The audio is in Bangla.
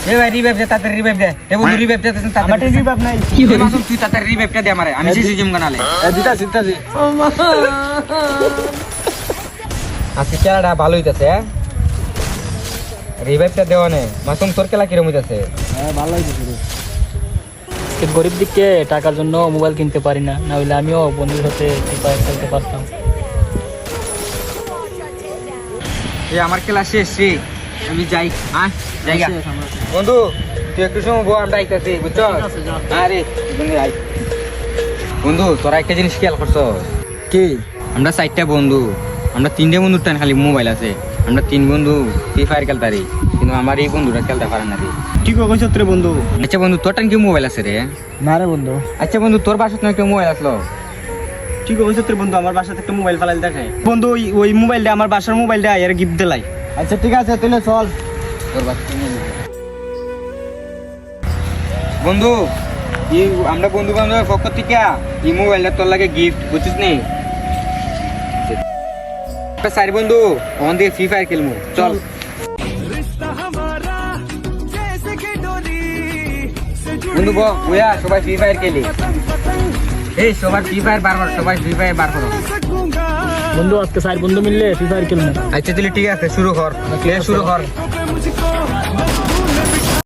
এ ভাই রিভাইভ দে, তাড়াতাড়ি রিভাইভ দে। এ বন্ধু রিভাইভ দে, তাড়াতাড়ি। আমার রিভাইভ নাই। কি হলো মাসুম, তুই তাড়াতাড়ি রিভাইভটা দে আমারে, আমি সিসি জিম গানালে। দিতাছি। আজকে খেলাটা ভালো হইতাছে। রিভাইভটা দেওয়া নে মাসুম, তোর খেলা কিরম হইতাছে? হ্যাঁ ভালো হইছে রে। গরিব দিকে টাকার জন্য মোবাইল কিনতে পারি না, না হইলে আমিও বন্ধুর সাথে খেলতে পারতাম। এ আমার খেলা শেষ রে, আমি যাই। হ্যাঁ জায়গা বন্ধু, তুই একটু সময় বল, আমরা আইতাছি বুঝছো? আরে বন্ধু আই। বন্ধু তোরা একটা জিনিস খেয়াল করছো কি? আমরা 4টা বন্ধু, আমরা 3টে বন্ধুর টান খালি মোবাইল আছে। আমরা 3 বন্ধু ফ্রি ফায়ার খেলতারি, কিন্তু আমার এই বন্ধুরা খেলতে পারে না রে। কি কইছ রে বন্ধু? আচ্ছা বন্ধু, তোর টান কি মোবাইল আছে রে? না রে বন্ধু। আচ্ছা বন্ধু, তোর বাসাতে না কেউ মোবাইল আসলো? ঠিক কইছ রে বন্ধু, আমার বাসাতে একটা মোবাইল ফালাইল দেখে বন্ধু, ওই মোবাইলটা আমার বাসার মোবাইলটা এর গিফট দিলাই। আচ্ছা ঠিক আছে, তুই চল। তোর বাসাতে বন্ধু, এই আমরা বন্ধু বান্ধবের পক্ষ থেকে এই মোবাইলটা তোর লাগে গিফট, বুঝছিস নি? সারি বন্ধু, ওখান থেকে ফ্রি ফায়ার খেলবো, চল। বন্ধু বয়া সবাই ফ্রি ফায়ার খেলি। এই সবাই ফ্রি ফায়ার বার করো, সবাই ফ্রি ফায়ার বার করো। বন্ধু আজকে 4 বন্ধু মিললে ফ্রি ফায়ার খেলবো। আচ্ছা তাহলে ঠিক আছে, শুরু কর, শুরু কর।